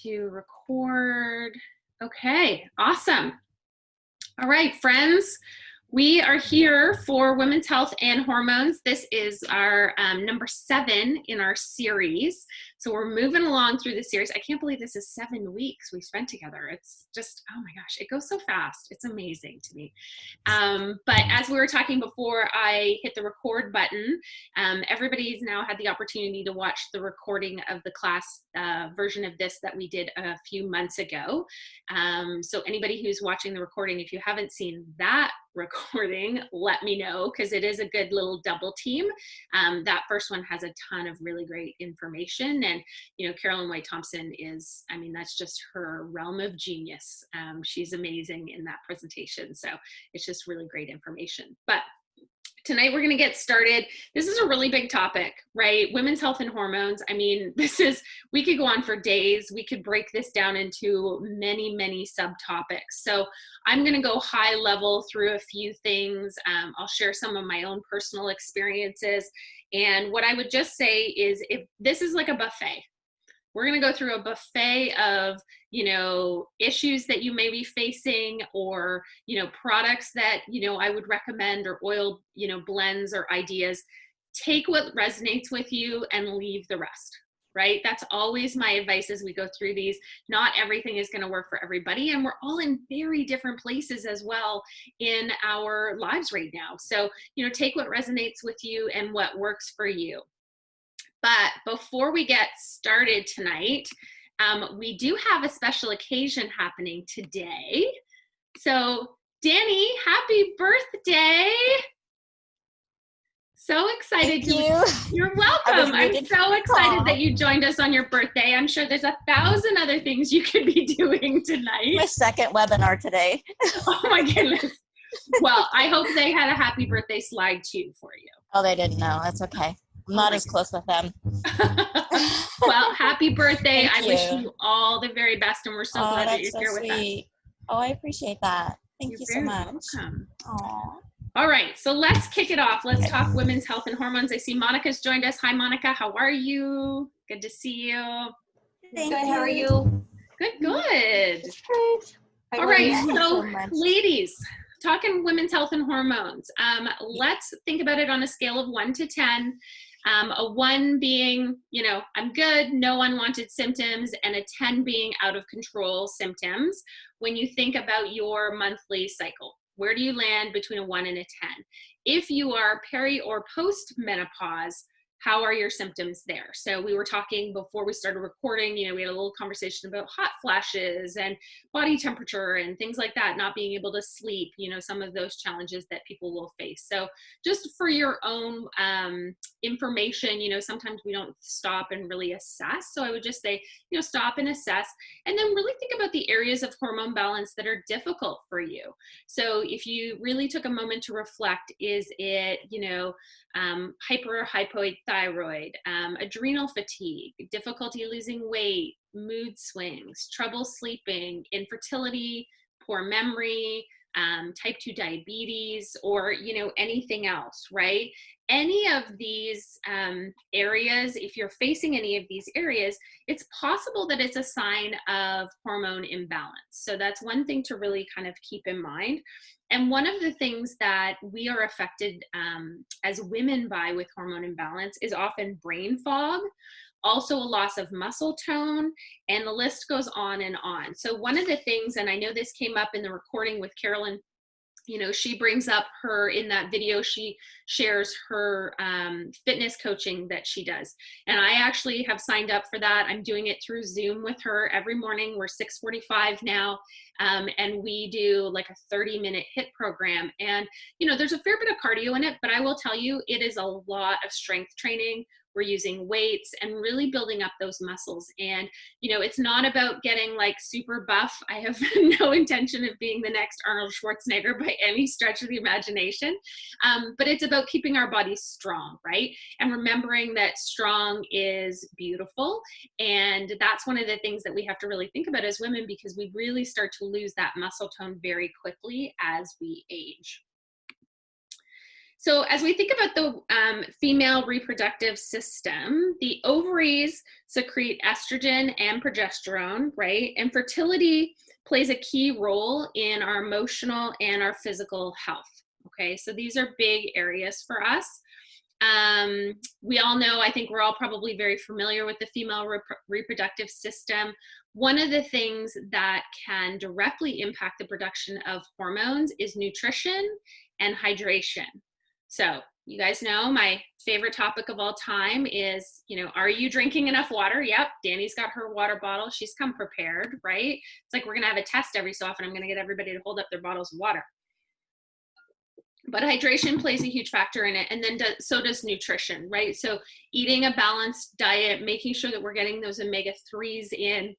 to record. Okay, awesome. All right, friends, we are here for Women's Health and Hormones. This is our number 7 in our series. So we're moving along through the series. I can't believe this is 7 weeks we spent together. It's just, oh my gosh, it goes so fast. It's amazing to me. But as we were talking before I hit the record button, everybody's now had the opportunity to watch the recording of the class version of this that we did a few months ago. So anybody who's watching the recording, if you haven't seen that recording, let me know, because it is a good little double team. That first one has a ton of really great information, and Carolyn White Thompson is, I mean, that's just her realm of genius. She's amazing in that presentation, so it's just really great information. But tonight we're going to get started. This is a really big topic, right? Women's health and hormones. I mean, we could go on for days. We could break this down into many, many subtopics. So I'm going to go high level through a few things. I'll share some of my own personal experiences. And what I would just say is, if this is like a buffet, we're going to go through a buffet of, issues that you may be facing, or, products that, I would recommend, or oil, blends or ideas. Take what resonates with you and leave the rest, right? That's always my advice as we go through these. Not everything is going to work for everybody, and we're all in very different places as well in our lives right now. So, take what resonates with you and what works for you. But before we get started tonight, we do have a special occasion happening today. So, Danny, happy birthday. So excited. Thank you. You're welcome. I'm so excited that you joined us on your birthday. I'm sure there's 1,000 other things you could be doing tonight. My second webinar today. Oh my goodness. Well, I hope they had a happy birthday slide too for you. Oh, they didn't know. That's okay. I'm not as close with them. Well, happy birthday. I wish you all the very best, and we're so glad that you're here with us. Oh, I appreciate that. Thank you so much. Welcome. Aww. All right, so let's kick it off. Let's talk women's health and hormones. I see Monica's joined us. Hi, Monica. How are you? Good to see you. Thank you. How are you? Good, good. Great. All right, so ladies, talking women's health and hormones. Let's think about it on a scale of 1 to 10. A 1 being, I'm good, no unwanted symptoms, and a 10 being out of control symptoms. When you think about your monthly cycle, where do you land between a 1 and a 10? If you are peri or post menopause, how are your symptoms there? So we were talking before we started recording, we had a little conversation about hot flashes and body temperature and things like that, not being able to sleep, some of those challenges that people will face. So just for your own information, sometimes we don't stop and really assess. So I would just say, stop and assess, and then really think about the areas of hormone balance that are difficult for you. So if you really took a moment to reflect, is it, hyper or hypothyroid, adrenal fatigue, difficulty losing weight, mood swings, trouble sleeping, infertility, poor memory, type 2 diabetes, or anything else, right? Any of these areas, if you're facing any of these areas, it's possible that it's a sign of hormone imbalance. So that's one thing to really kind of keep in mind. And one of the things that we are affected as women by with hormone imbalance is often brain fog, also a loss of muscle tone, and the list goes on and on. So one of the things, and I know this came up in the recording with Carolyn, she brings up in that video, she shares her fitness coaching that she does. And I actually have signed up for that. I'm doing it through Zoom with her every morning. We're 6:45 now. And we do like a 30-minute HIIT program. And, there's a fair bit of cardio in it, but I will tell you, it is a lot of strength training. We're using weights and really building up those muscles. And, it's not about getting like super buff. I have no intention of being the next Arnold Schwarzenegger by any stretch of the imagination. But it's about keeping our bodies strong, right? And remembering that strong is beautiful. And that's one of the things that we have to really think about as women, because we really start to lose that muscle tone very quickly as we age. So as we think about the female reproductive system, the ovaries secrete estrogen and progesterone, right? And fertility plays a key role in our emotional and our physical health, okay? So these are big areas for us. We all know, I think we're all probably very familiar with the female reproductive system. One of the things that can directly impact the production of hormones is nutrition and hydration. So you guys know my favorite topic of all time is, are you drinking enough water? Yep, Danny's got her water bottle. She's come prepared, right? It's like we're gonna have a test every so often. I'm gonna get everybody to hold up their bottles of water. But hydration plays a huge factor in it, and then so does nutrition, right? So eating a balanced diet, making sure that we're getting those omega-3s in.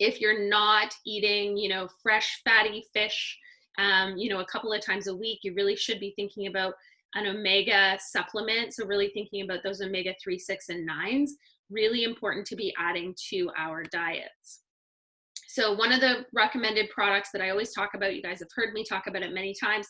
If you're not eating, fresh fatty fish, a couple of times a week, you really should be thinking about an omega supplement. So really thinking about those omega-3, 6, and 9s, really important to be adding to our diets. So one of the recommended products that I always talk about, you guys have heard me talk about it many times,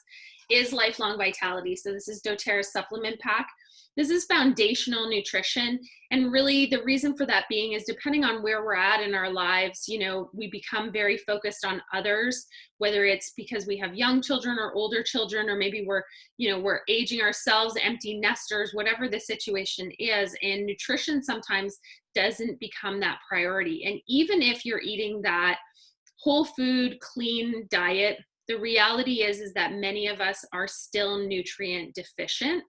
is Lifelong Vitality. So this is doTERRA's supplement pack. This is foundational nutrition. And really the reason for that being is depending on where we're at in our lives, we become very focused on others, whether it's because we have young children or older children, or maybe we're aging ourselves, empty nesters, whatever the situation is. And nutrition sometimes doesn't become that priority. And even if you're eating that whole food, clean diet, the reality is that many of us are still nutrient deficient.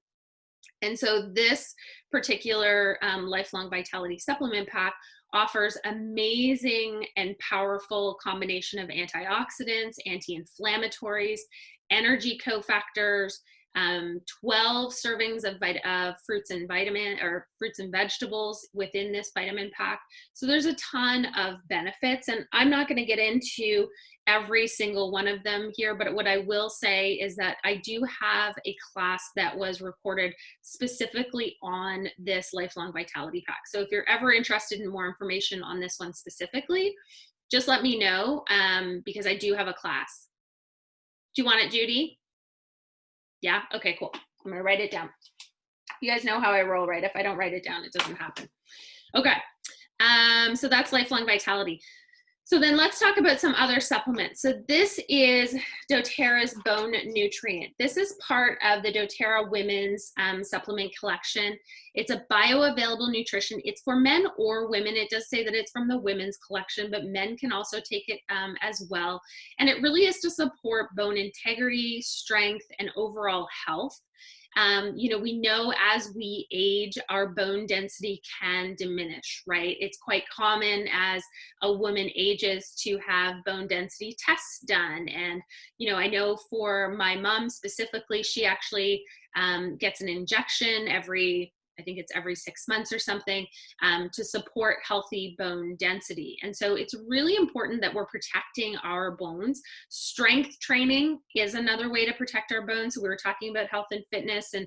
And so this particular Lifelong Vitality supplement pack offers amazing and powerful combination of antioxidants, anti-inflammatories, energy cofactors, 12 servings of fruits and vegetables within this vitamin pack. So there's a ton of benefits, and I'm not going to get into every single one of them here, but what I will say is that I do have a class that was recorded specifically on this Lifelong Vitality pack. So if you're ever interested in more information on this one specifically, just let me know, because I do have a class. Do you want it, Judy? Yeah? Okay, cool. I'm gonna write it down. You guys know how I roll, right? If I don't write it down, it doesn't happen. Okay, so that's Lifelong Vitality. So then let's talk about some other supplements. So this is doTERRA's Bone Nutrient. This is part of the doTERRA Women's Supplement Collection. It's a bioavailable nutrition. It's for men or women. It does say that it's from the women's collection, but men can also take it as well. And it really is to support bone integrity, strength, and overall health. We know as we age, our bone density can diminish, right? It's quite common as a woman ages to have bone density tests done. And, I know for my mom specifically, she actually gets an injection I think it's every 6 months or something, to support healthy bone density. And so it's really important that we're protecting our bones. Strength training is another way to protect our bones. So we were talking about health and fitness and,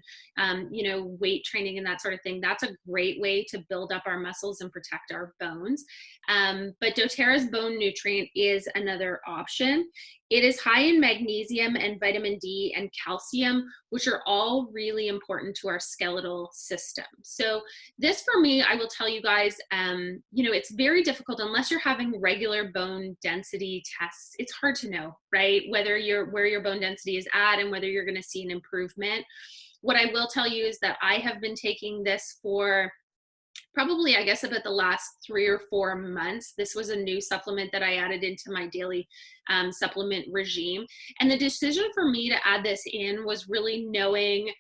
weight training and that sort of thing. That's a great way to build up our muscles and protect our bones. But doTERRA's Bone Nutrient is another option. It is high in magnesium and vitamin D and calcium, which are all really important to our skeletal system. So this, for me, I will tell you guys, it's very difficult unless you're having regular bone density tests. It's hard to know, right? Where your bone density is at and whether you're going to see an improvement. What I will tell you is that I have been taking this for probably, I guess, about the last 3 or 4 months. This was a new supplement that I added into my daily supplement regime. And the decision for me to add this in was really knowing,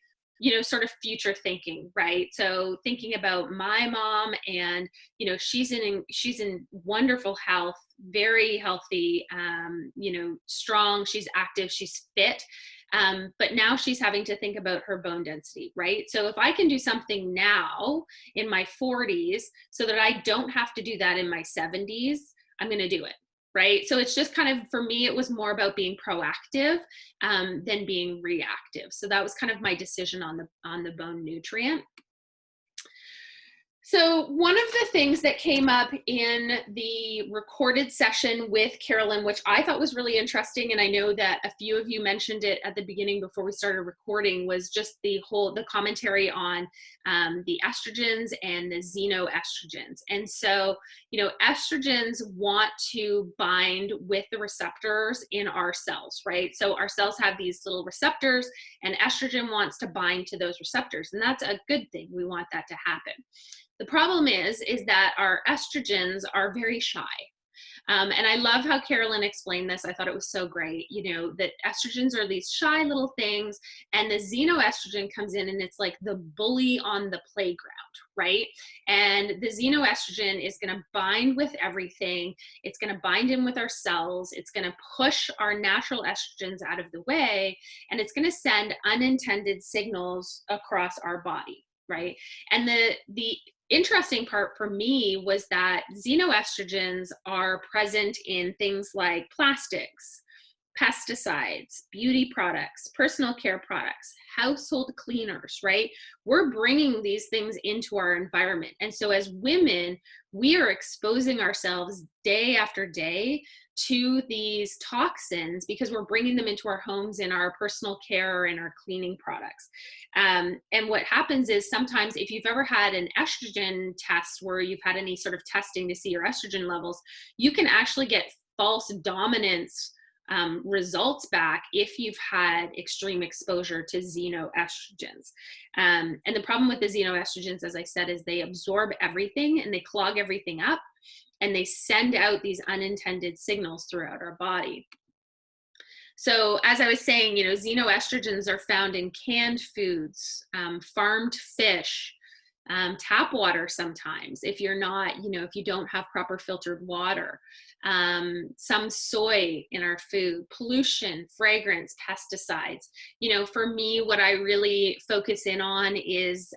sort of future thinking, right? So thinking about my mom and, she's in wonderful health, very healthy, strong, she's active, she's fit. But now she's having to think about her bone density, right? So if I can do something now in my 40s so that I don't have to do that in my 70s, I'm going to do it, right? So it's just kind of, for me, it was more about being proactive than being reactive. So that was kind of my decision on the bone nutrient. So one of the things that came up in the recorded session with Carolyn, which I thought was really interesting, and I know that a few of you mentioned it at the beginning before we started recording, was just the commentary on the estrogens and the xenoestrogens. And so, you know, estrogens want to bind with the receptors in our cells, right? So our cells have these little receptors, and estrogen wants to bind to those receptors, and that's a good thing. We want that to happen. The problem is that our estrogens are very shy. And I love how Carolyn explained this. I thought it was so great, you know, that estrogens are these shy little things, and the xenoestrogen comes in and it's like the bully on the playground, right? And the xenoestrogen is going to bind with everything. It's going to bind in with our cells. It's going to push our natural estrogens out of the way, and it's going to send unintended signals across our body, right? And the interesting part for me was that xenoestrogens are present in things like plastics, pesticides, beauty products, personal care products, household cleaners, right? We're bringing these things into our environment. And so as women, we are exposing ourselves day after day to these toxins because we're bringing them into our homes in our personal care and our cleaning products. And what happens is sometimes if you've ever had an estrogen test where you've had any sort of testing to see your estrogen levels, you can actually get false dominance results back if you've had extreme exposure to xenoestrogens. And the problem with the xenoestrogens, as I said, is they absorb everything and they clog everything up, and they send out these unintended signals throughout our body. So as I was saying, you know, xenoestrogens are found in canned foods, farmed fish, tap water sometimes, if you're not, you know, if you don't have proper filtered water, some soy in our food, pollution, fragrance, pesticides. You know, for me, what I really focus in on is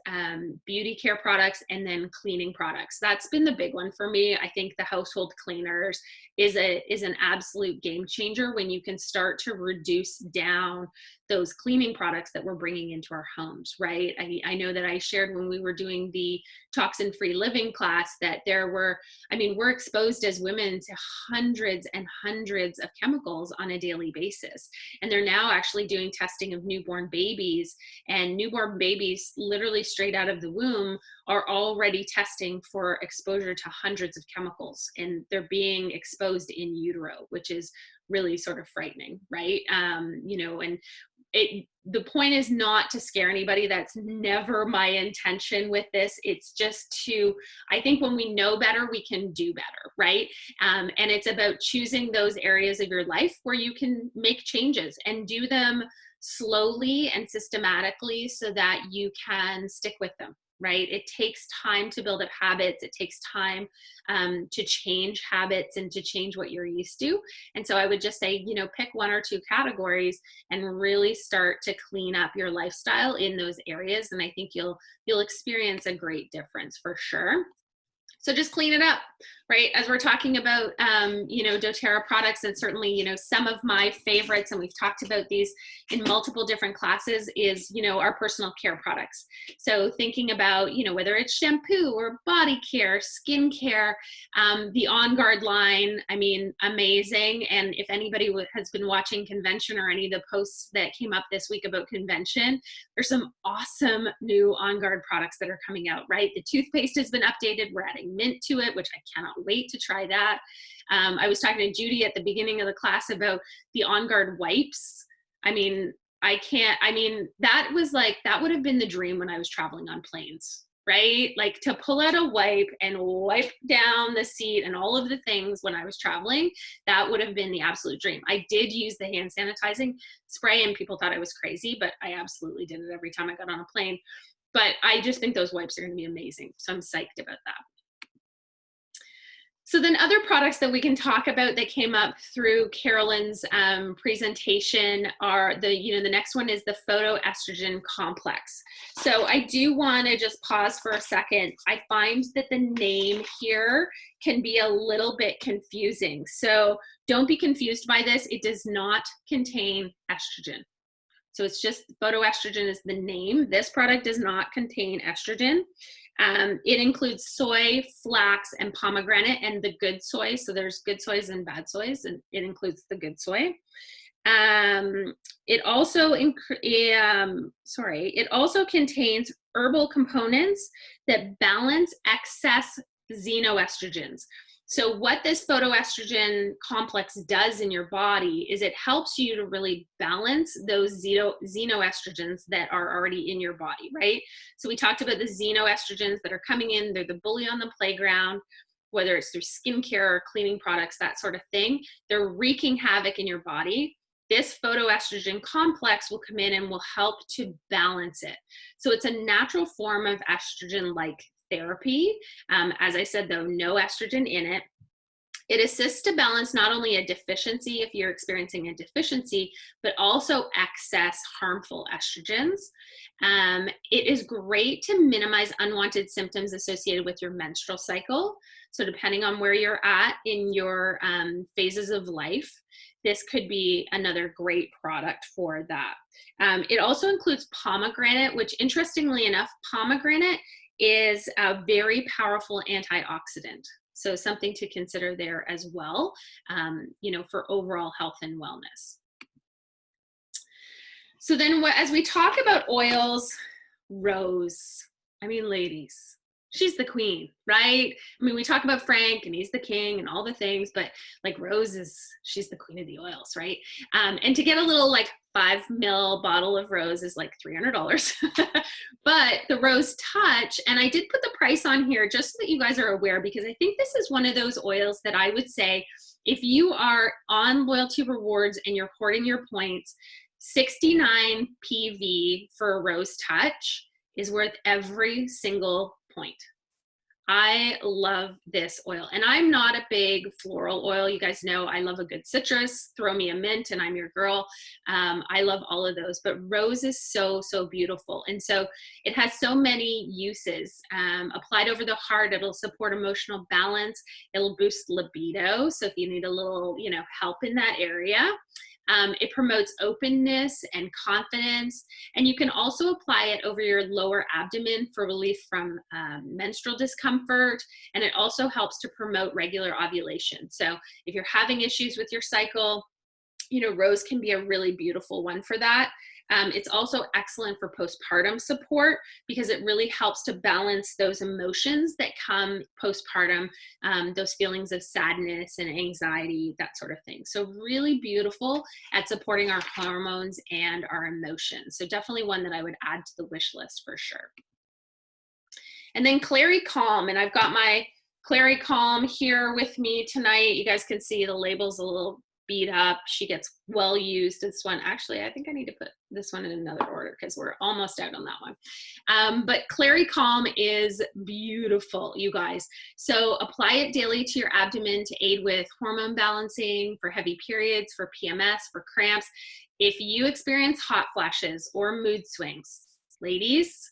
beauty care products and then cleaning products. That's been the big one for me. I think the household cleaners is an absolute game changer when you can start to reduce down those cleaning products that we're bringing into our homes, right? I know that I shared when we were doing the toxin-free living class that there were, I mean, we're exposed as women to hundreds and hundreds of chemicals on a daily basis. And they're now actually doing testing of newborn babies, and newborn babies literally straight out of the womb are already testing for exposure to hundreds of chemicals, and they're being exposed in utero, which is really sort of frightening, right? You know, and the point is not to scare anybody. That's never my intention with this. It's just to, I think when we know better, we can do better, right? And it's about choosing those areas of your life where you can make changes and do them slowly and systematically so that you can stick with them, right? It takes time to build up habits. It takes time to change habits and to change what you're used to. And so I would just say, you know, pick one or two categories and really start to clean up your lifestyle in those areas. And I think you'll experience a great difference for sure. So just clean it up, right? As we're talking about, you know, doTERRA products, and certainly, you know, some of my favorites, and we've talked about these in multiple different classes, is, you know, our personal care products. So thinking about, you know, whether it's shampoo or body care, skin care, the On Guard line, I mean, amazing. And if anybody has been watching convention or any of the posts that came up this week about convention, there's some awesome new On Guard products that are coming out, right? The toothpaste has been updated. We're adding mint to it, which I cannot wait to try that. I was talking to Judy at the beginning of the class about the On Guard wipes. I mean, that would have been the dream when I was traveling on planes, right? Like to pull out a wipe and wipe down the seat and all of the things when I was traveling, that would have been the absolute dream. I did use the hand sanitizing spray and people thought I was crazy, but I absolutely did it every time I got on a plane. But I just think those wipes are going to be amazing. So I'm psyched about that. So then other products that we can talk about that came up through Carolyn's presentation are the next one is the phytoestrogen complex. So I do want to just pause for a second. I find that the name here can be a little bit confusing. So don't be confused by this. It does not contain estrogen. So it's just phytoestrogen is the name. This product does not contain estrogen. It includes soy, flax, and pomegranate, and the good soy. So there's good soys and bad soys, and it includes the good soy. It also contains herbal components that balance excess xenoestrogens. So what this phytoestrogen complex does in your body is it helps you to really balance those xenoestrogens that are already in your body, right? So we talked about the xenoestrogens that are coming in. They're the bully on the playground, whether it's through skincare or cleaning products, that sort of thing. They're wreaking havoc in your body. This phytoestrogen complex will come in and will help to balance it. So it's a natural form of estrogen-like therapy. As I said, though, no estrogen in it. It assists to balance not only a deficiency, if you're experiencing a deficiency, but also excess harmful estrogens. It is great to minimize unwanted symptoms associated with your menstrual cycle. So depending on where you're at in your phases of life, this could be another great product for that. It also includes pomegranate, which interestingly enough, pomegranate is a very powerful antioxidant. So something to consider there as well, for overall health and wellness. So then as we talk about oils, Rose, ladies, she's the queen, right? We talk about Frank and he's the king and all the things, but like Rose she's the queen of the oils, right? And to get a little 5 ml bottle of Rose is like $300. But the Rose Touch, and I did put the price on here just so that you guys are aware, because I think this is one of those oils that I would say, if you are on loyalty rewards and you're hoarding your points, 69 PV for a Rose Touch is worth every single point. I love this oil, and I'm not a big floral oil. You guys know I love a good citrus. Throw me a mint and I'm your girl. I love all of those, but Rose is so, so beautiful. And so it has so many uses. Applied over the heart, it'll support emotional balance. It'll boost libido. So if you need a little, help in that area. It promotes openness and confidence, and you can also apply it over your lower abdomen for relief from menstrual discomfort, and it also helps to promote regular ovulation. So if you're having issues with your cycle, Rose can be a really beautiful one for that. It's also excellent for postpartum support because it really helps to balance those emotions that come postpartum, those feelings of sadness and anxiety, that sort of thing. So really beautiful at supporting our hormones and our emotions. So definitely one that I would add to the wish list for sure. And then Clary Calm, and I've got my Clary Calm here with me tonight. You guys can see the label's a little beat up. She gets well used. This one, actually, I think I need to put this one in another order because we're almost out on that one. But Clary Calm is beautiful, you guys. So apply it daily to your abdomen to aid with hormone balancing, for heavy periods, for PMS, for cramps. If you experience hot flashes or mood swings, ladies,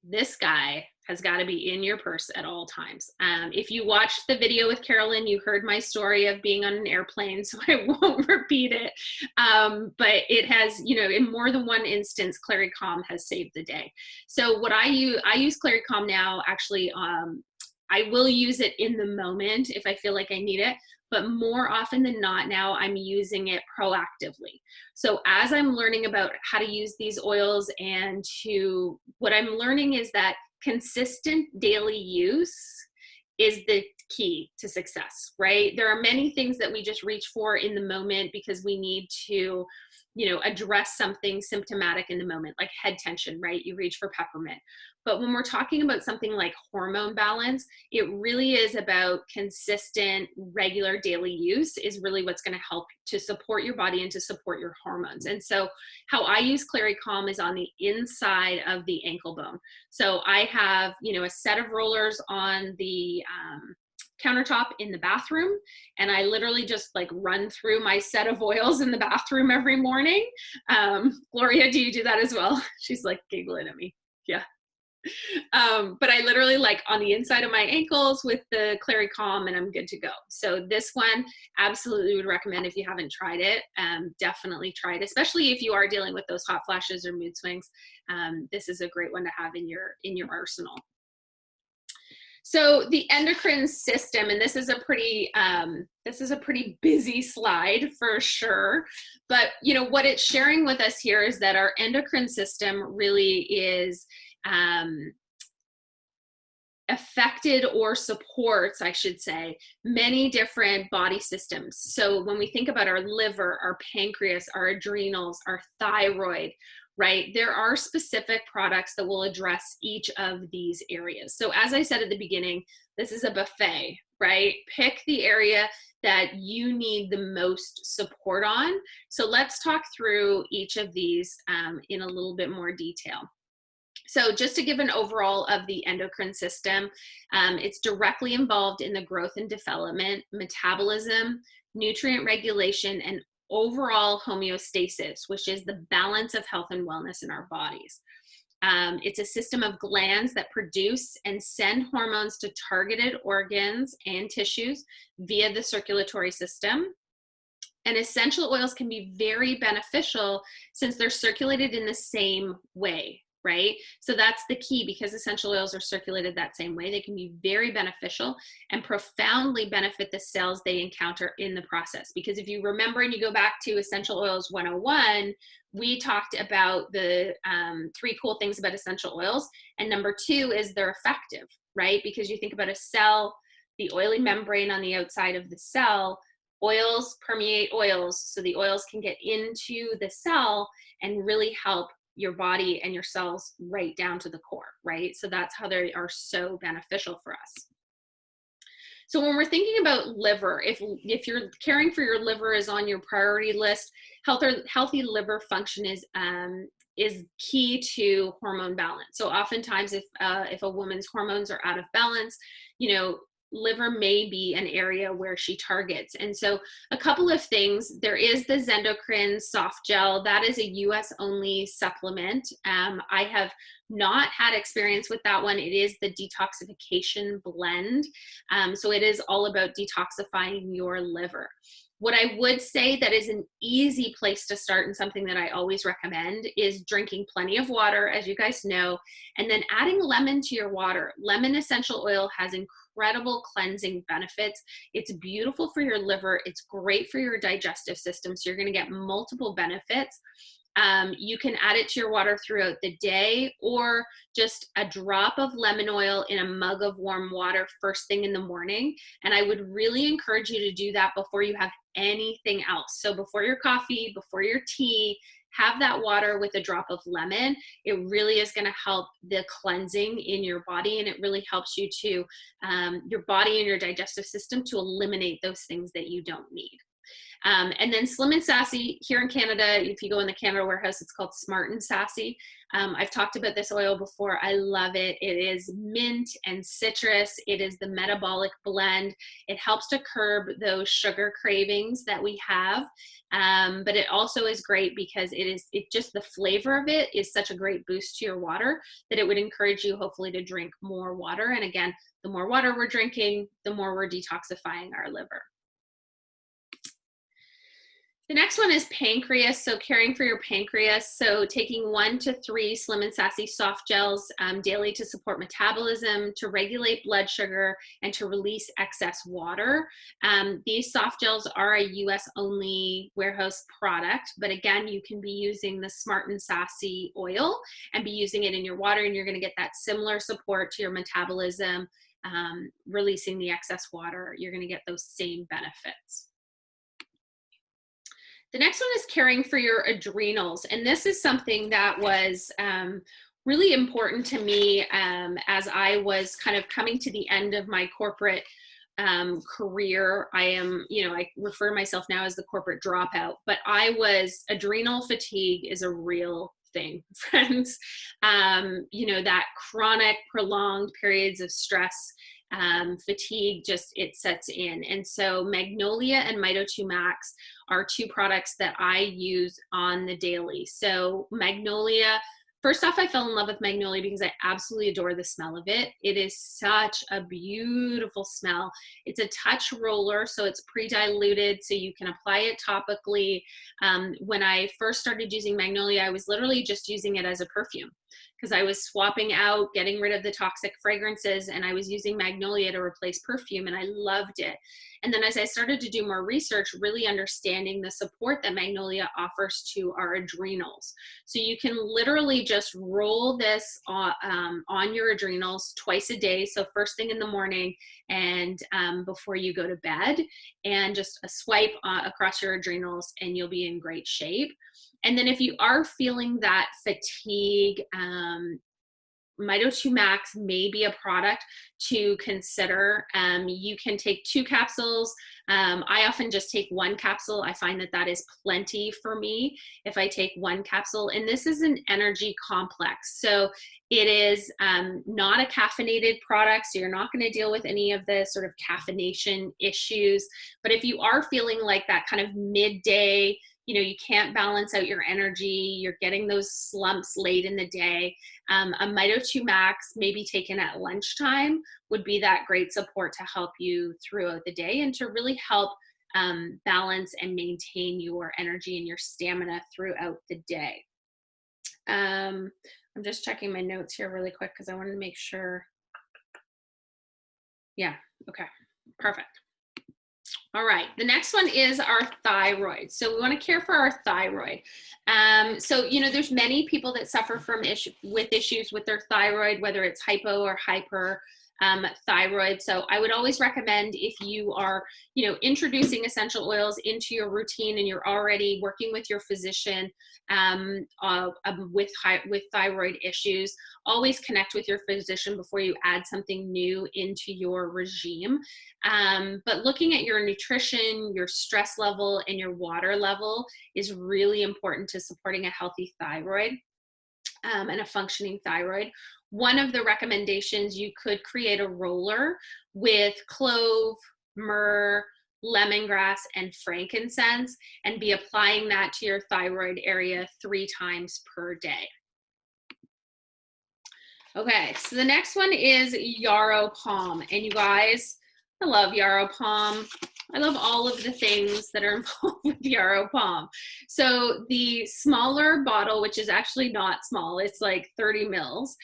this guy has got to be in your purse at all times. If you watched the video with Carolyn, you heard my story of being on an airplane, so I won't repeat it. But it has, in more than one instance, Clary Calm has saved the day. So what I use Clary Calm now, actually, I will use it in the moment if I feel like I need it, but more often than not now I'm using it proactively. So as I'm learning about how to use these oils what I'm learning is that consistent daily use is the key to success, right? There are many things that we just reach for in the moment because we need to, address something symptomatic in the moment, like head tension, right? You reach for peppermint. But when we're talking about something like hormone balance, it really is about consistent, regular daily use is really what's going to help to support your body and to support your hormones. And so how I use Clary Calm is on the inside of the ankle bone. So I have, a set of rollers on the countertop in the bathroom, and I literally just run through my set of oils in the bathroom every morning. Gloria, do you do that as well? She's giggling at me. Yeah. But I literally like on the inside of my ankles with the Clary Calm, and I'm good to go. So this one absolutely would recommend if you haven't tried it. Definitely try it, especially if you are dealing with those hot flashes or mood swings. This is a great one to have in your arsenal. So the endocrine system, and this is a pretty busy slide for sure, but you know what it's sharing with us here is that our endocrine system really is affected or supports, I should say, many different body systems. So when we think about our liver, our pancreas, our adrenals, our thyroid, right, there are specific products that will address each of these areas. So as I said at the beginning, this is a buffet, right? Pick the area that you need the most support on. So let's talk through each of these in a little bit more detail. So just to give an overall of the endocrine system, it's directly involved in the growth and development, metabolism, nutrient regulation, and overall homeostasis, which is the balance of health and wellness in our bodies. It's a system of glands that produce and send hormones to targeted organs and tissues via the circulatory system. And essential oils can be very beneficial since they're circulated in the same way, right? So that's the key, because essential oils are circulated that same way. They can be very beneficial and profoundly benefit the cells they encounter in the process. Because if you remember and you go back to Essential Oils 101, we talked about the 3 cool things about essential oils. And number 2 is they're effective, right? Because you think about a cell, the oily membrane on the outside of the cell, oils permeate oils, so the oils can get into the cell and really help your body and your cells right down to the core, right? So that's how they are so beneficial for us. So when we're thinking about liver, if you're caring for your liver is on your priority list, healthy liver function is key to hormone balance. So oftentimes if a woman's hormones are out of balance, you know, liver may be an area where she targets. And so a couple of things, there is the Zendocrine soft gel. That is a US only supplement. I have not had experience with that one. It is the detoxification blend. So it is all about detoxifying your liver. What I would say that is an easy place to start, and something that I always recommend, is drinking plenty of water, as you guys know, and then adding lemon to your water. Lemon essential oil has incredible cleansing benefits. It's beautiful for your liver. It's great for your digestive system. So you're going to get multiple benefits. You can add it to your water throughout the day, or just a drop of lemon oil in a mug of warm water first thing in the morning. And I would really encourage you to do that before you have anything else. So before your coffee, before your tea, have that water with a drop of lemon. It really is going to help the cleansing in your body, and it really helps you to, your body and your digestive system, to eliminate those things that you don't need. And then Slim and Sassy here in Canada, if you go in the Canada warehouse, it's called Smart and Sassy. I've talked about this oil before. I love it. It is mint and citrus. It is the metabolic blend. It helps to curb those sugar cravings that we have. But it also is great because it just, the flavor of it is such a great boost to your water that it would encourage you hopefully to drink more water. And again, the more water we're drinking, the more we're detoxifying our liver. The next one is pancreas. So caring for your pancreas. So taking 1 to 3 Slim and Sassy soft gels daily to support metabolism, to regulate blood sugar, and to release excess water. These soft gels are a US only warehouse product, but again, you can be using the Smart and Sassy oil and be using it in your water, and you're going to get that similar support to your metabolism, releasing the excess water. You're going to get those same benefits. The next one is caring for your adrenals. And this is something that was really important to me as I was kind of coming to the end of my corporate career. I refer to myself now as the corporate dropout, but adrenal fatigue is a real thing, friends. That chronic, prolonged periods of stress, fatigue, it sets in. And so Magnolia and Mito 2 Max are 2 products that I use on the daily. So Magnolia, first off, I fell in love with Magnolia because I absolutely adore the smell of it. It is such a beautiful smell. It's a touch roller, so it's pre-diluted, so you can apply it topically. When I first started using Magnolia, I was literally just using it as a perfume because I was swapping out, getting rid of the toxic fragrances, and I was using Magnolia to replace perfume, and I loved it. And then as I started to do more research, really understanding the support that Magnolia offers to our adrenals. So you can literally just roll this on your adrenals twice a day. So first thing in the morning and before you go to bed, and just a swipe across your adrenals and you'll be in great shape. And then if you are feeling that fatigue, Mito2 Max may be a product to consider. You can take 2 capsules. I often just take 1 capsule. I find that that is plenty for me if I take 1 capsule. And this is an energy complex. So it is not a caffeinated product, so you're not going to deal with any of the sort of caffeination issues. But if you are feeling like that kind of midday, you can't balance out your energy, you're getting those slumps late in the day, a Mito2 Max, maybe taken at lunchtime, would be that great support to help you throughout the day and to really help balance and maintain your energy and your stamina throughout the day. I'm just checking my notes here really quick because I wanted to make sure. Yeah, okay, perfect. All right, the next one is our thyroid. So we want to care for our thyroid. So, there's many people that suffer from issues with their thyroid, whether it's hypo or hyper thyroid. So I would always recommend, if you are, introducing essential oils into your routine and you're already working with your physician with thyroid issues, always connect with your physician before you add something new into your regime. But looking at your nutrition, your stress level, and your water level is really important to supporting a healthy thyroid and a functioning thyroid. One of the recommendations, you could create a roller with clove, myrrh, lemongrass, and frankincense, and be applying that to your thyroid area 3 times per day. Okay, so the next one is yarrow palm. And you guys, I love yarrow palm. I love all of the things that are involved with yarrow palm. So the smaller bottle, which is actually not small, it's like 30 mils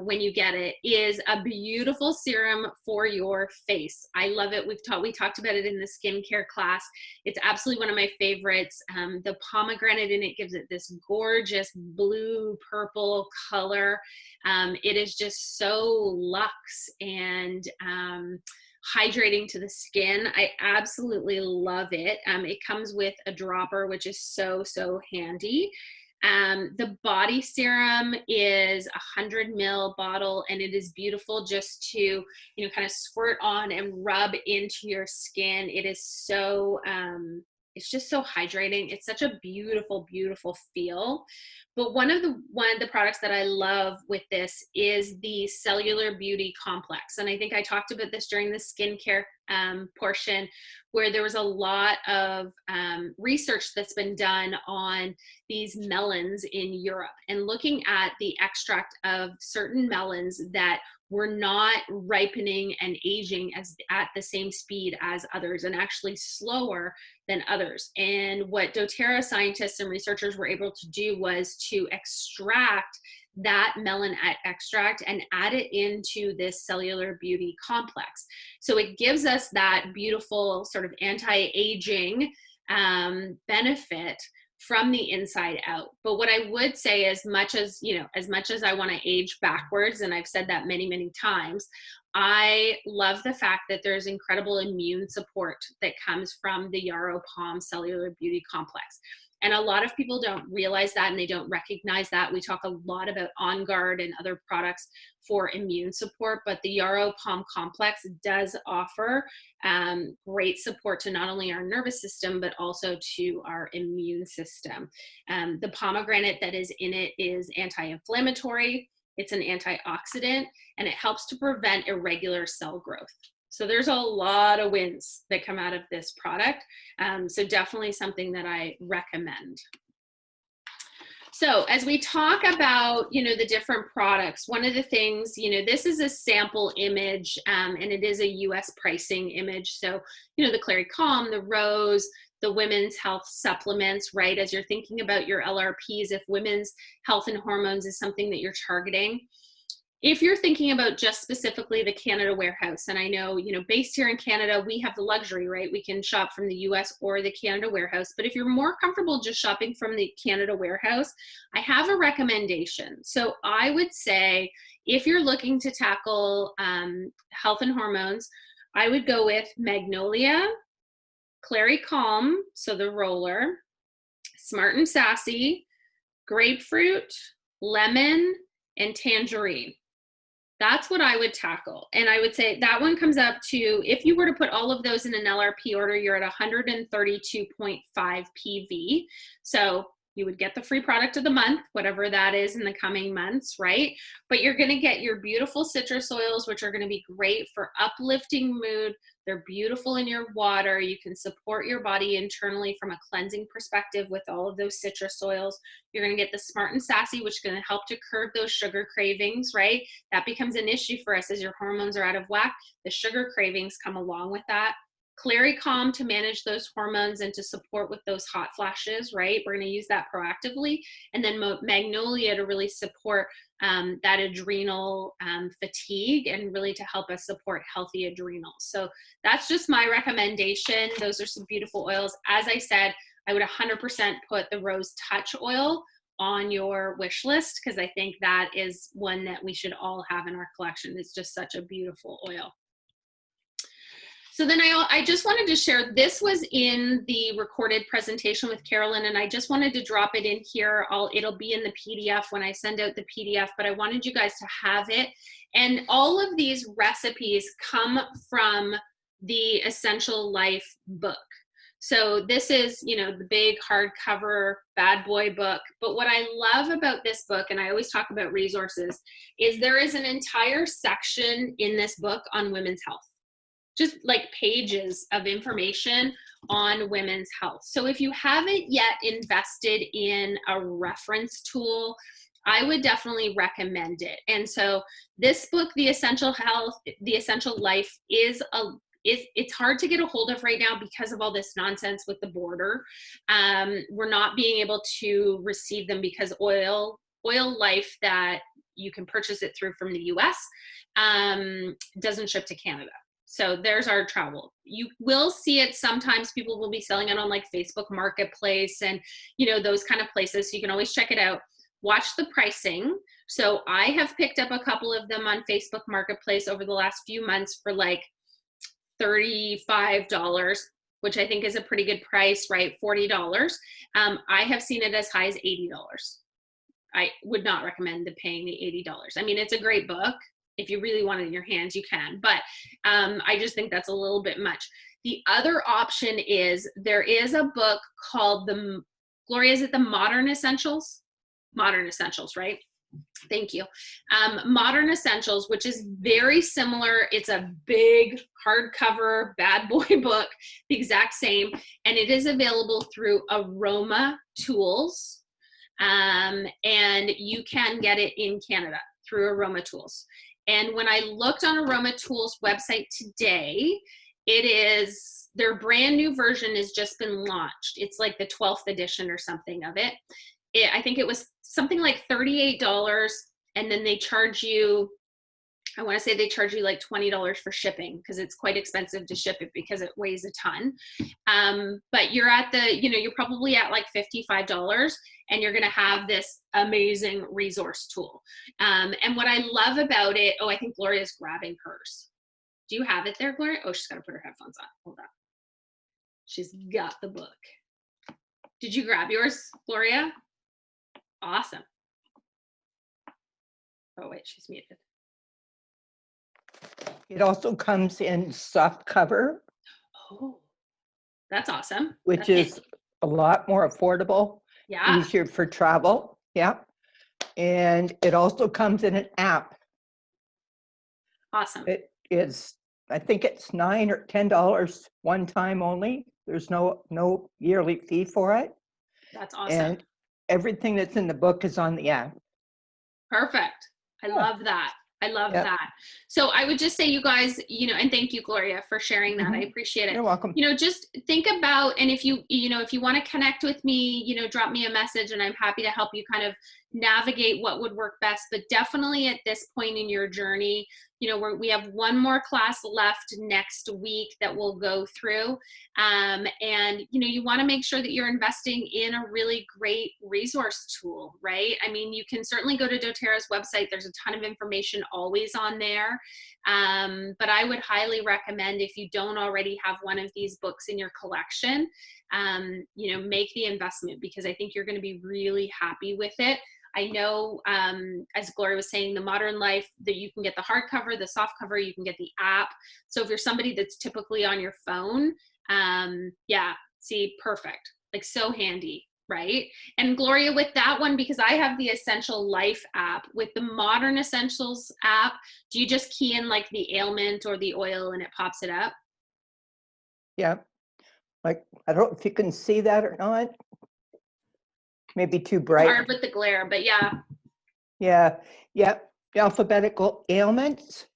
when you get it, is a beautiful serum for your face. I love it. We talked about it in the skincare class. It's absolutely one of my favorites. The pomegranate in it gives it this gorgeous blue purple color. It is just so luxe and hydrating to the skin. I absolutely love it. It comes with a dropper, which is so handy. The body serum is a 100 ml bottle, and it is beautiful just to, kind of squirt on and rub into your skin. It is so, it's just so hydrating. It's such a beautiful feel. But one of the products that I love with this is the Cellular Beauty Complex. And I think I talked about this during the skincare portion, where there was a lot of research that's been done on these melons in Europe and looking at the extract of certain melons that were not ripening and aging at the same speed as others, and actually slower than others. And what doTERRA scientists and researchers were able to do was to extract that melon extract and add it into this Cellular Beauty Complex. So it gives us that beautiful sort of anti-aging benefit from the inside out. But what I would say, as much as I want to age backwards, and I've said that many times, I love the fact that there's incredible immune support that comes from the Yarrow Palm Cellular Beauty Complex. And a lot of people don't realize that, and they don't recognize that. We talk a lot about On Guard and other products for immune support, but the Yarrow Palm Complex does offer great support to not only our nervous system, but also to our immune system. The pomegranate that is in it is anti-inflammatory, it's an antioxidant, and it helps to prevent irregular cell growth. So there's a lot of wins that come out of this product. So definitely something that I recommend. So as we talk about, the different products, one of the things, this is a sample image, and it is a US pricing image. So, the Clary Calm, the Rose, the women's health supplements, right? As you're thinking about your LRPs, if women's health and hormones is something that you're targeting, if you're thinking about just specifically the Canada warehouse, and I know, based here in Canada, we have the luxury, right? We can shop from the US or the Canada warehouse. But if you're more comfortable just shopping from the Canada warehouse, I have a recommendation. So I would say if you're looking to tackle health and hormones, I would go with Magnolia, Clary Calm, so the roller, Smart and Sassy, Grapefruit, Lemon, and Tangerine. That's what I would tackle. And I would say that one comes up to, if you were to put all of those in an LRP order, you're at 132.5 PV. So you would get the free product of the month, whatever that is in the coming months, right? But you're going to get your beautiful citrus oils, which are going to be great for uplifting mood. They're beautiful in your water. You can support your body internally from a cleansing perspective with all of those citrus oils. You're going to get the Smart and Sassy, which is going to help to curb those sugar cravings, right? That becomes an issue for us as your hormones are out of whack. The sugar cravings come along with that. Clary Calm to manage those hormones and to support with those hot flashes, right? We're going to use that proactively. And then Magnolia to really support that adrenal fatigue and really to help us support healthy adrenals. So that's just my recommendation. Those are some beautiful oils. As I said, I would 100% put the Rose Touch oil on your wish list because I think that is one that we should all have in our collection. It's just such a beautiful oil. So then I just wanted to share, this was in the recorded presentation with Carolyn, and I just wanted to drop it in here. It'll be in the PDF when I send out the PDF, but I wanted you guys to have it. And all of these recipes come from the Essential Life book. So this is, the big hardcover bad boy book. But what I love about this book, and I always talk about resources, is there is an entire section in this book on women's health. Just like pages of information on women's health. So if you haven't yet invested in a reference tool, I would definitely recommend it. And so this book, The Essential Health, The Essential Life, it's hard to get a hold of right now because of all this nonsense with the border. We're not being able to receive them because Oil Life that you can purchase it through from the US doesn't ship to Canada. So there's our travel. You will see it sometimes. People will be selling it on like Facebook Marketplace and, those kind of places. So you can always check it out. Watch the pricing. So I have picked up a couple of them on Facebook Marketplace over the last few months for like $35, which I think is a pretty good price, right? $40. I have seen it as high as $80. I would not recommend paying the $80. I mean, it's a great book. If you really want it in your hands, you can. But I just think that's a little bit much. The other option is there is a book called Gloria, is it the Modern Essentials? Modern Essentials, right? Thank you. Modern Essentials, which is very similar. It's a big hardcover bad boy book, the exact same. And it is available through Aroma Tools. And you can get it in Canada through Aroma Tools. And when I looked on Aroma Tools website today, their brand new version has just been launched. It's like the 12th edition or something of it. I think it was something like $38, and then they charge you, I want to say they charge you like $20 for shipping because it's quite expensive to ship it because it weighs a ton. But you're at you're probably at like $55 and you're going to have this amazing resource tool. And what I love about it, I think Gloria's grabbing hers. Do you have it there, Gloria? Oh, she's got to put her headphones on. Hold on. She's got the book. Did you grab yours, Gloria? Awesome. Oh, wait, she's muted. It also comes in soft cover. Oh, that's awesome. Which is a lot more affordable. Yeah. Easier for travel. Yeah. And it also comes in an app. Awesome. It is, I think it's $9 or $10 one time only. There's no yearly fee for it. That's awesome. everything that's in the book is on the app. Perfect. I love that. I love Yep. that. So I would just say, you guys, and thank you, Gloria, for sharing that. I appreciate it. You're welcome. Just think about, and if you want to connect with me, drop me a message and I'm happy to help you kind of navigate what would work best. But definitely at this point in your journey, we have one more class left next week that we'll go through. And, you want to make sure that you're investing in a really great resource tool, right? I mean, you can certainly go to doTERRA's website. There's a ton of information always on there. But I would highly recommend, if you don't already have one of these books in your collection, make the investment, because I think you're going to be really happy with it. I know, as Gloria was saying, the Modern Life, that you can get the hardcover, the soft cover, you can get the app. So if you're somebody that's typically on your phone, perfect, like so handy, right? And Gloria, with that one, because I have the Essential Life app, with the Modern Essentials app, do you just key in like the ailment or the oil and it pops it up? Yeah. Like, I don't know if you can see that or not. Maybe too bright. Hard with the glare, but yeah. Yeah. The alphabetical ailments.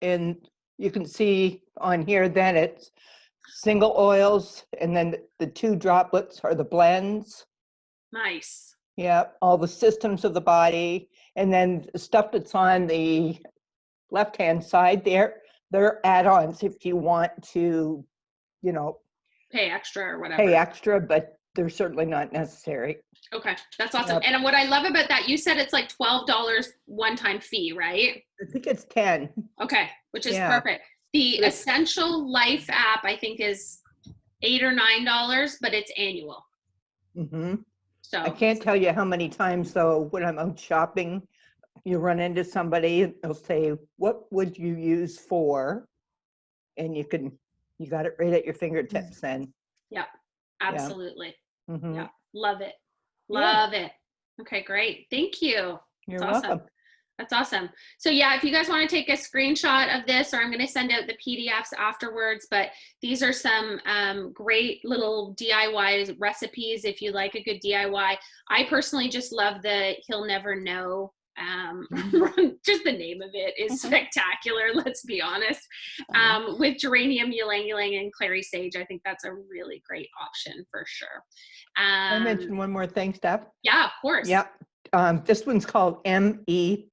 And you can see on here, then it's single oils, and then the 2 droplets are the blends. Nice. Yeah, all the systems of the body. And then the stuff that's on the left-hand side there, they're add-ons if you want to, pay extra or whatever. Pay extra, but they're certainly not necessary. Okay, that's awesome. Yep. And what I love about that, you said it's like $12 one-time fee, right? I think it's 10. Okay, which is perfect. The Essential Life app, I think, is $8 or $9, but it's annual. Mm-hmm. So I can't tell you how many times, though, when I'm out shopping, you run into somebody and they'll say, "What would you use for?" And you got it right at your fingertips then. Yeah, absolutely. Yeah. Mm-hmm. Yeah, love it. Love it. Okay, great. Thank you. You're That's welcome. Awesome. That's awesome. So yeah, if you guys want to take a screenshot of this, or I'm going to send out the PDFs afterwards, but these are some great little DIY recipes if you like a good DIY. I personally just love the He'll Never Know. Just the name of it is spectacular, let's be honest. With geranium, ylang ylang, and clary sage, I think that's a really great option for sure. I mentioned one more thing, Steph. Yeah, of course. Yeah. This one's called ME+.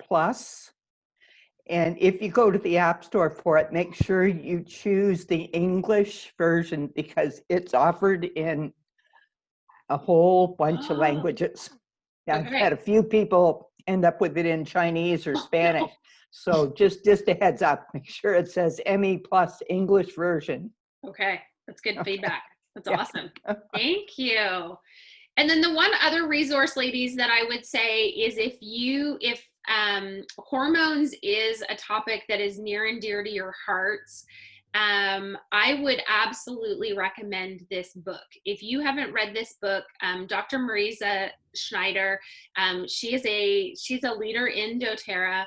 And if you go to the App Store for it, make sure you choose the English version, because it's offered in a whole bunch of languages. Yeah, I've had a few people end up with it in Chinese or Spanish. No. So just a heads up, make sure it says ME+ English version. Okay, that's good feedback. That's awesome. Thank you. And then the one other resource, ladies, that I would say is if hormones is a topic that is near and dear to your hearts, I would absolutely recommend this book. If you haven't read this book, Dr. Marisa Schneider, she's a leader in doTERRA,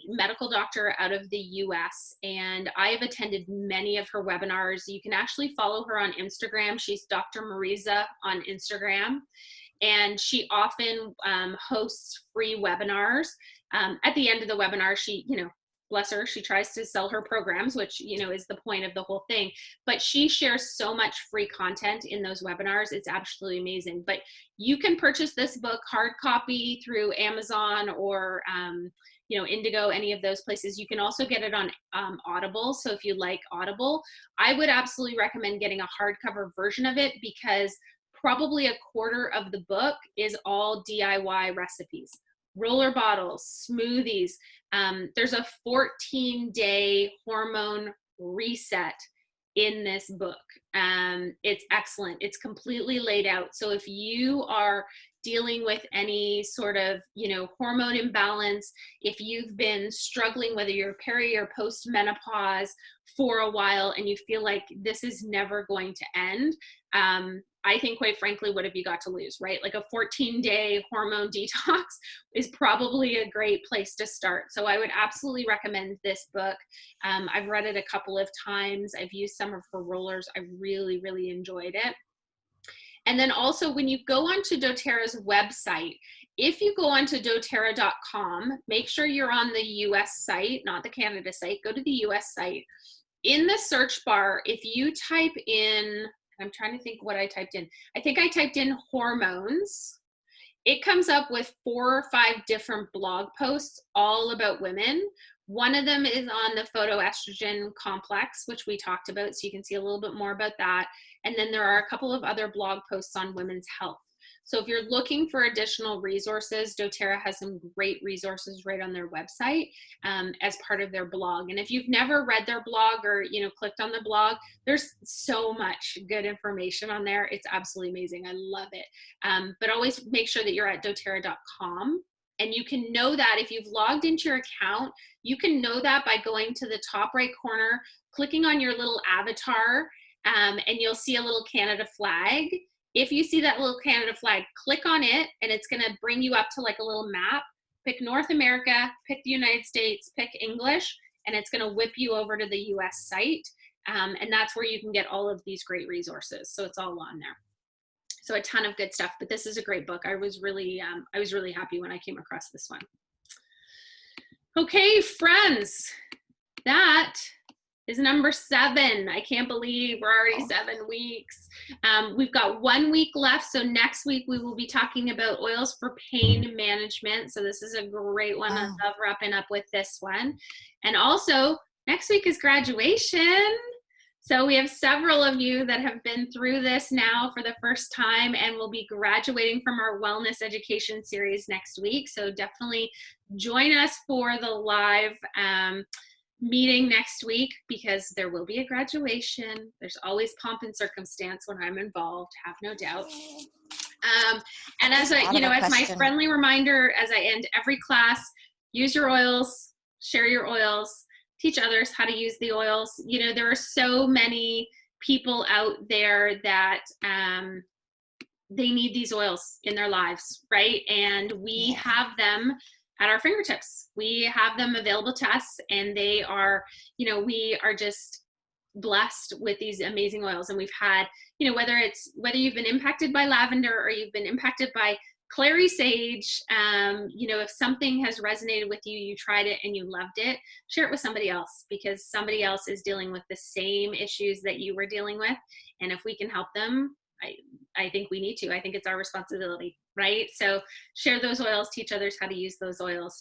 medical doctor out of the US, and I've attended many of her webinars. You can actually follow her on Instagram. She's Dr. Marisa on Instagram, and she often hosts free webinars. At the end of the webinar, she, bless her, she tries to sell her programs, which, is the point of the whole thing. But she shares so much free content in those webinars. It's absolutely amazing. But you can purchase this book hard copy through Amazon or, Indigo, any of those places. You can also get it on Audible. So if you like Audible, I would absolutely recommend getting a hardcover version of it, because probably a quarter of the book is all DIY recipes. Roller bottles, smoothies. There's a 14-day hormone reset in this book. It's excellent. It's completely laid out. So if you are dealing with any sort of, hormone imbalance, if you've been struggling, whether you're peri or post menopause for a while, and you feel like this is never going to end, I think, quite frankly, what have you got to lose, right? Like a 14-day hormone detox is probably a great place to start. So I would absolutely recommend this book. I've read it a couple of times. I've used some of her rollers. I really, really enjoyed it. And then also when you go onto doTERRA's website, if you go onto doTERRA.com, make sure you're on the US site, not the Canada site, go to the US site. In the search bar, if you type in, I'm trying to think what I typed in. I think I typed in hormones. It comes up with 4 or 5 different blog posts all about women. One of them is on the photoestrogen complex, which we talked about, so you can see a little bit more about that. And then there are a couple of other blog posts on women's health. So if you're looking for additional resources, doTERRA has some great resources right on their website as part of their blog. And if you've never read their blog or, you know, clicked on the blog, there's so much good information on there. It's absolutely amazing. I love it. But always make sure that you're at doTERRA.com. And you can know that if you've logged into your account, you can know that by going to the top right corner, clicking on your little avatar, and you'll see a little Canada flag. If you see that little Canada flag, click on it, and it's going to bring you up to like a little map. Pick North America, pick the United States, pick English, and it's going to whip you over to the US site. And that's where you can get all of these great resources. So it's all on there. So a ton of good stuff, but this is a great book. I was really happy when I came across this one. Okay, friends, that is number 7. I can't believe we're already 7 weeks. We've got 1 week left. So next week we will be talking about oils for pain management. So this is a great one. I love wrapping up with this one. And also next week is graduation. So we have several of you that have been through this now for the first time and will be graduating from our wellness education series next week. So definitely join us for the live meeting next week, because there will be a graduation. There's always pomp and circumstance when I'm involved, have no doubt. And as I, you know, as my friendly reminder, as I end every class, use your oils, share your oils, teach others how to use the oils. You know, there are so many people out there that they need these oils in their lives, right? And we have them at our fingertips. We have them available to us, and they are, you know, we are just blessed with these amazing oils. And we've had, you know, whether you've been impacted by lavender or you've been impacted by clary sage, you know, if something has resonated with you, you tried it and you loved it, share it with somebody else, because somebody else is dealing with the same issues that you were dealing with. And if we can help them, I think we need to. I think it's our responsibility, right? So share those oils, teach others how to use those oils.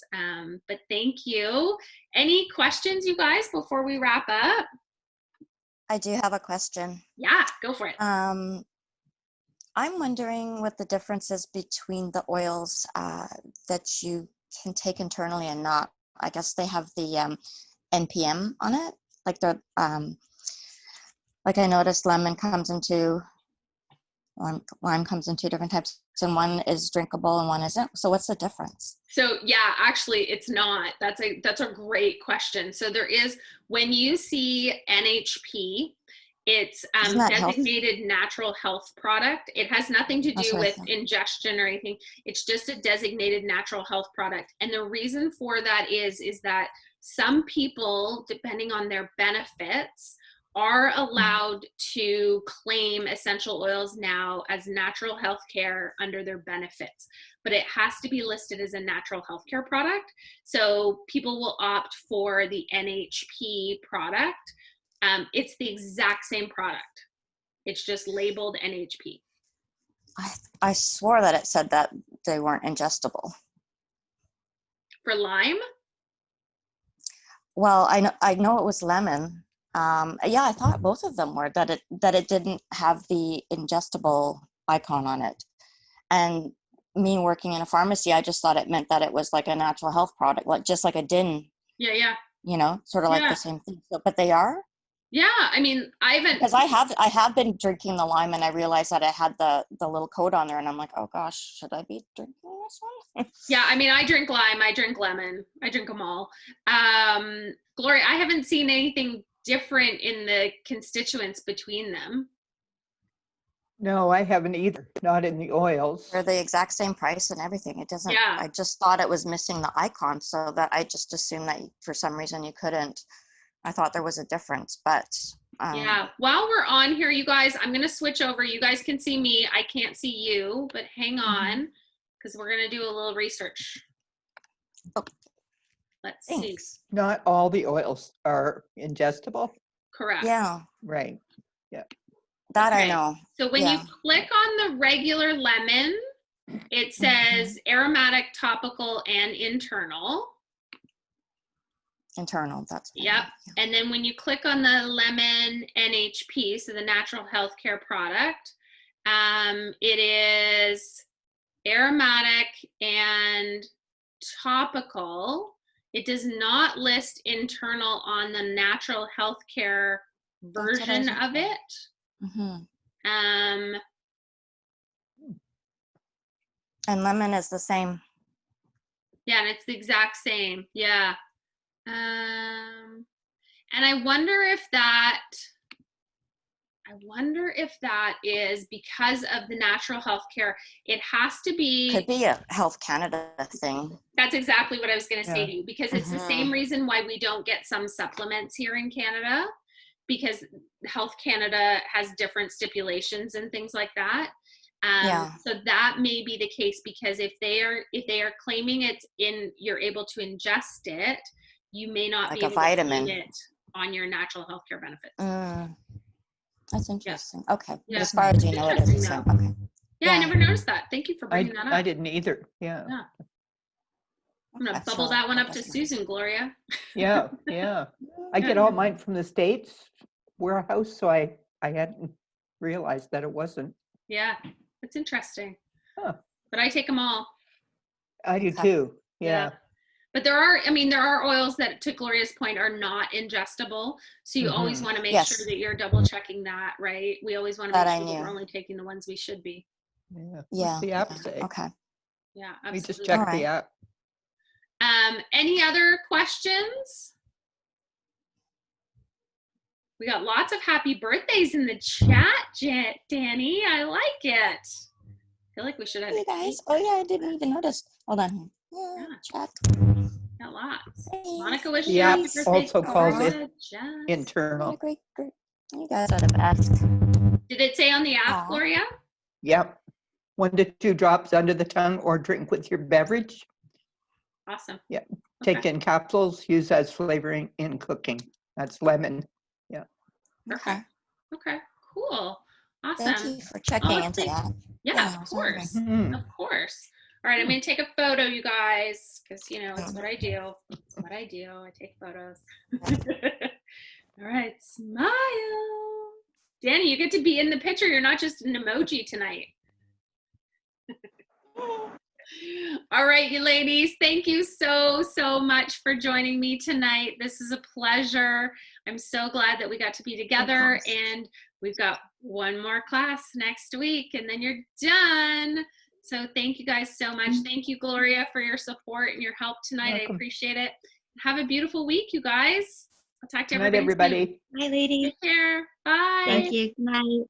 But thank you. Any questions, you guys, before we wrap up? I do have a question. Yeah, go for it. I'm wondering what the difference is between the oils that you can take internally and not. I guess they have the NPM on it. Like the like I noticed lemon comes into lime comes in 2 different types, and one is drinkable and one isn't. So what's the difference? So yeah, actually it's not. That's a great question. So there is, when you see NHP, it's designated natural health product. It has nothing to do with ingestion or anything. It's just a designated natural health product. And the reason for that is that some people, depending on their benefits, are allowed to claim essential oils now as natural health care under their benefits, but it has to be listed as a natural health care product. So people will opt for the NHP product. It's the exact same product. It's just labeled NHP. I swore that it said that they weren't ingestible. For Lyme? Well, I know it was lemon. Yeah, I thought both of them were, that it didn't have the ingestible icon on it. And me working in a pharmacy, I just thought it meant that it was like a natural health product, like just like a DIN. Yeah. You know, sort of like the same thing. So, but they are? Yeah, I mean, I haven't, because I have been drinking the lime, and I realized that it had the little coat on there, and I'm like, oh gosh, should I be drinking this one? Yeah, I mean, I drink lime, I drink lemon, I drink them all. Gloria, I haven't seen anything different in the constituents between them. No, I haven't either. Not in the oils. They're the exact same price and everything. It doesn't. Yeah. I just thought it was missing the icon, so that I just assumed that for some reason you couldn't. I thought there was a difference, but Yeah. While we're on here, you guys, I'm going to switch over. You guys can see me. I can't see you, but hang on because we're going to do a little research. Okay. Let's Thanks. see. Not all the oils are ingestible. Correct. Yeah. Right. Yeah. That I Okay. know. So when you click on the regular lemon, it says aromatic, topical, and internal. Internal, that's Yep. yeah. And then when you click on the lemon NHP, so the natural healthcare product, it is aromatic and topical. It does not list internal on the natural healthcare version of it. And lemon is the same. Yeah, and it's the exact same. Yeah. And I wonder if that is because of the natural health care. It has to be. Could be a Health Canada thing. That's exactly what I was going to say to you, because it's the same reason why we don't get some supplements here in Canada, because Health Canada has different stipulations and things like that. So that may be the case, because if they are claiming it's you're able to ingest it, you may not like be able a vitamin. to claim it on your natural health care benefits. That's interesting. Yeah. Okay. Yeah. But as far as you know, it is the same. Okay. Yeah, I never noticed that. Thank you for bringing that up. I didn't either. Yeah. I'm going to bubble that one up to Susan, Gloria. Yeah. I get all mine from the States warehouse, so I hadn't realized that it wasn't. Yeah, it's interesting. But I take them all. I do too. Yeah. But there are oils that, to Gloria's point, are not ingestible. So you always want to make sure that you're double checking that, right? We always want to make sure that we're only taking the ones we should be. What's the app say? Okay. Yeah, absolutely. We just checked the app. Any other questions? We got lots of happy birthdays in the chat, Danny. I like it. I feel like we should have. Hey guys. Oh yeah, I didn't even notice. Hold on. Yeah. Chat. Got lots. Hey. Monica wishes The app happy birthday. also calls it internal. Great. You guys are the best. Did it say on the app, Gloria? Yep. 1 to 2 drops under the tongue, or drink with your beverage. Awesome. Yeah. Take in capsules, use as flavoring in cooking. That's lemon. Yeah. Okay. Cool. Awesome. Thank you for checking into that. Yeah, of course. Of course. All right, I'm going to take a photo, you guys, because, it's what I do. I take photos. All right, smile. Danny, you get to be in the picture. You're not just an emoji tonight. All right, you ladies, thank you so much for joining me tonight. This is a pleasure. I'm so glad that we got to be together, and we've got one more class next week, and then you're done. So thank you guys so much. Thank you, Gloria, for your support and your help tonight. I appreciate it. Have a beautiful week, you guys. I'll talk to everybody. Good night, everybody. Bye, ladies. Take care. Bye. Thank you. Good night.